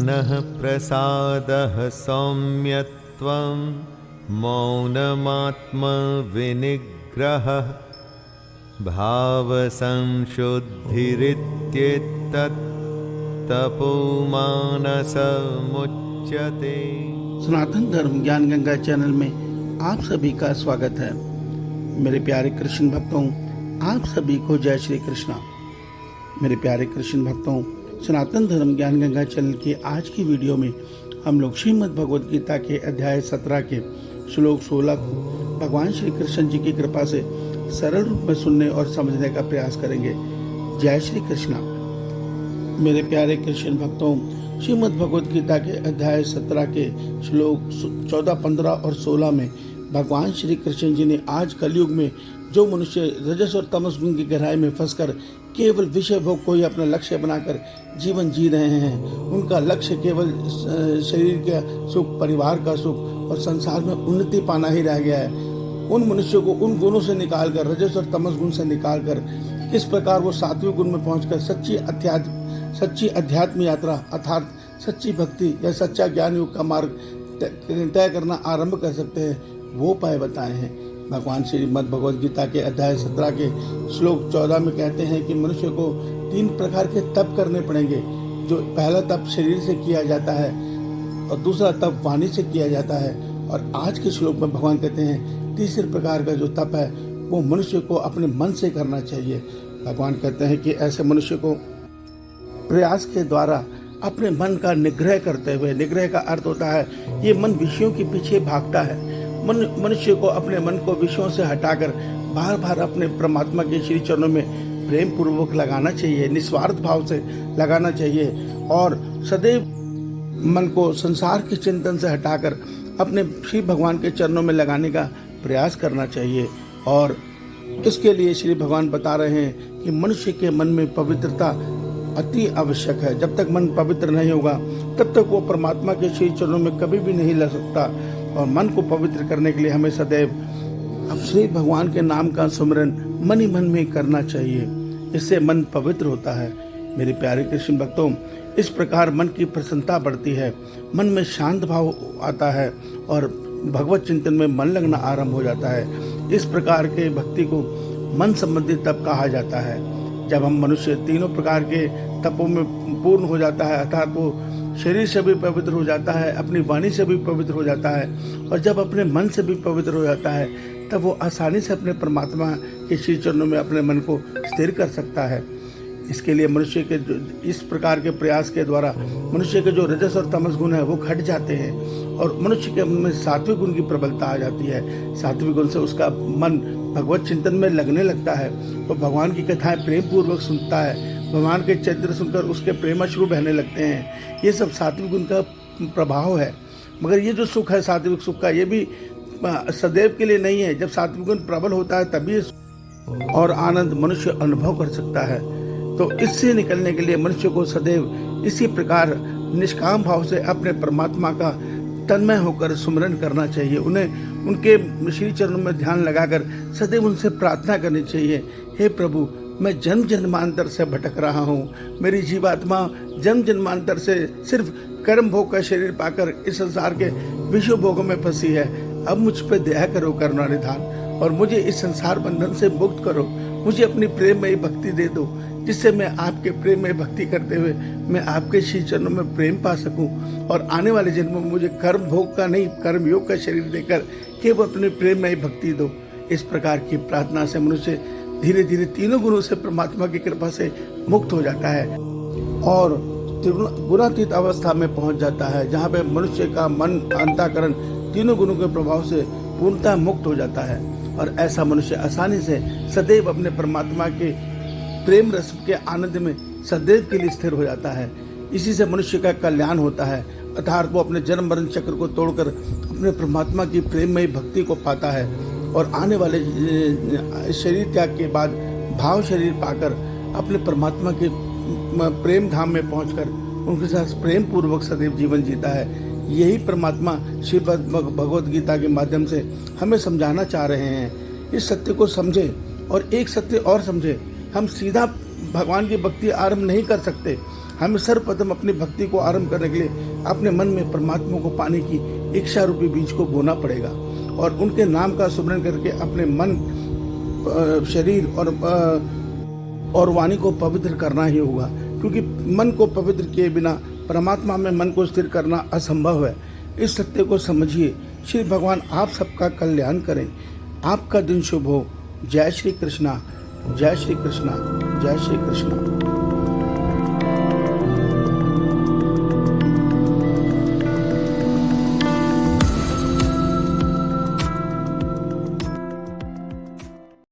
मनः प्रसादः सौम्यत्वं मौनमात्मविनिग्रहः भावसंशुद्धिरित्येतत् तपोमानसमुच्यते। सनातन धर्म ज्ञान गंगा चैनल में आप सभी का स्वागत है। मेरे प्यारे कृष्ण भक्तों, आप सभी को जय श्री कृष्णा। मेरे प्यारे कृष्ण भक्तों, सनातन धर्म ज्ञान गंगा चैनल की आज की वीडियो में हम लोग श्रीमद् भगवद गीता के अध्याय 17 के श्लोक 16 को भगवान श्री कृष्ण जी की कृपा से सरल रूप में सुनने और समझने का प्रयास करेंगे। जय श्री कृष्णा। मेरे प्यारे कृष्ण भक्तों, श्रीमद् भगवद गीता के अध्याय 17 के श्लोक 14, 15 और 16 में भगवान श्री कृष्ण जी ने आज कलयुग में जो मनुष्य रजस और तमस गुण की गहराई में फंसकर केवल विषय भोग को ही अपना लक्ष्य बनाकर जीवन जी रहे हैं, उनका लक्ष्य केवल शरीर का सुख, परिवार का सुख और संसार में उन्नति पाना ही रह गया है। उन मनुष्यों को उन गुणों से निकालकर, रजस और तमस गुण से निकालकर किस प्रकार वो सात्विक गुण में पहुंचकर सच्ची अध्यात्म यात्रा अर्थात सच्ची भक्ति या सच्चा ज्ञान योग का मार्ग तय करना आरंभ कर सकते हैं, वो उपाय बताए हैं। भगवान श्रीमद् भगवद गीता के अध्याय 17 के श्लोक 14 में कहते हैं कि मनुष्य को 3 प्रकार के तप करने पड़ेंगे। जो पहला तप शरीर से किया जाता है और दूसरा तप वाणी से किया जाता है, और आज के श्लोक में भगवान कहते हैं तीसरे प्रकार का जो तप है वो मनुष्य को अपने मन से करना चाहिए। भगवान कहते हैं कि ऐसे मनुष्य को प्रयास के द्वारा अपने मन का निग्रह करते हुए, निग्रह का अर्थ होता है ये मन विषयों के पीछे भागता है, मनुष्य को अपने मन को विषयों से हटाकर बार बार अपने परमात्मा के श्री चरणों में प्रेम पूर्वक लगाना चाहिए, निस्वार्थ भाव से लगाना चाहिए और सदैव मन को संसार के चिंतन से हटाकर अपने श्री भगवान के चरणों में लगाने का प्रयास करना चाहिए। और इसके लिए श्री भगवान बता रहे हैं कि मनुष्य के मन में पवित्रता अति आवश्यक है। जब तक मन पवित्र नहीं होगा तब तक वो परमात्मा के श्री चरणों में कभी भी नहीं लग सकता। और मन को पवित्र करने के लिए हमें सदैव अब श्री भगवान के नाम का सुमिरन मन ही मन में करना चाहिए, इससे मन पवित्र होता है। मेरे प्यारे कृष्ण भक्तों, इस प्रकार मन की प्रसन्नता बढ़ती है, मन में शांत भाव आता है और भगवत चिंतन में मन लगना आरंभ हो जाता है। इस प्रकार के भक्ति को मन संबंधी तप कहा जाता है। जब हम मनुष्य तीनों प्रकार के तपों में पूर्ण हो जाता है, अर्थात वो शरीर से भी पवित्र हो जाता है, अपनी वाणी से भी पवित्र हो जाता है और जब अपने मन से भी पवित्र हो जाता है तब वो आसानी से अपने परमात्मा के श्री चरणों में अपने मन को स्थिर कर सकता है। इसके लिए मनुष्य के इस प्रकार के प्रयास के द्वारा मनुष्य के जो रजस और तमस गुण है वो घट जाते हैं और मनुष्य के मन में सात्विक गुण की प्रबलता आ जाती है। सात्विक गुण से उसका मन भगवत चिंतन में लगने लगता है, वो भगवान की कथाएं प्रेम पूर्वक सुनता है, भगवान के चरित्र सुनकर उसके प्रेमाश्रु बहने लगते हैं। ये सब सात्विक गुण का प्रभाव है। मगर ये जो सुख है सात्विक सुख का, ये भी सदैव के लिए नहीं है। जब सात्विक गुण प्रबल होता है तभी और आनंद मनुष्य अनुभव कर सकता है। तो इससे निकलने के लिए मनुष्य को सदैव इसी प्रकार निष्काम भाव से अपने परमात्मा का तन्मय होकर सुमिरन करना चाहिए। उन्हें उनके श्री चरणों में ध्यान लगाकर सदैव उनसे प्रार्थना करनी चाहिए, हे प्रभु, मैं जन्म जन्मांतर से भटक रहा हूँ, मेरी जीवात्मा जन्म जन्मांतर से सिर्फ कर्म भोग का शरीर पाकर इस संसार के विश्व भोगों में फंसी है। अब मुझ पर दया करो करुणा निधान और मुझे इस संसार बंधन से मुक्त करो। मुझे अपनी प्रेममयी भक्ति दे दो, जिससे मैं आपके प्रेम में भक्ति करते हुए मैं आपके श्री चरणों में प्रेम पा सकूं और आने वाले जन्मों में मुझे कर्म भोग का नहीं, कर्म योग का शरीर देकर केवल अपने प्रेम में भक्ति दो। इस प्रकार की प्रार्थना से मनुष्य धीरे धीरे तीनों गुणों से परमात्मा की कृपा से मुक्त हो जाता है और गुणातीत अवस्था में पहुंच जाता है, जहाँ पे मनुष्य का मन, अंतःकरण तीनों गुणों के प्रभाव से पूर्णतः मुक्त हो जाता है। और ऐसा मनुष्य आसानी से सदैव अपने परमात्मा के प्रेम रस के आनंद में सदैव के लिए स्थिर हो जाता है। इसी से मनुष्य का कल्याण होता है, अर्थात वो अपने जन्म मरण चक्र को तोड़कर अपने परमात्मा की प्रेममयी भक्ति को पाता है और आने वाले शरीर त्याग के बाद भाव शरीर पाकर अपने परमात्मा के प्रेम धाम में पहुंचकर उनके साथ प्रेम पूर्वक सदैव जीवन जीता है। यही परमात्मा श्रीमद् भगवद गीता के माध्यम से हमें समझाना चाह रहे हैं। इस सत्य को समझें और एक सत्य और समझें, हम सीधा भगवान की भक्ति आरंभ नहीं कर सकते। हमें सर्वप्रथम अपनी भक्ति को आरंभ करने के लिए अपने मन में परमात्मा को पाने की इच्छा रूपी बीज को बोना पड़ेगा और उनके नाम का सुमरण करके अपने मन, शरीर और वाणी को पवित्र करना ही होगा, क्योंकि मन को पवित्र किए बिना परमात्मा में मन को स्थिर करना असंभव है। इस सत्य को समझिए। श्री भगवान आप सबका कल्याण करें। आपका दिन शुभ हो। जय श्री कृष्णा, जय श्री कृष्णा, जय श्री कृष्णा।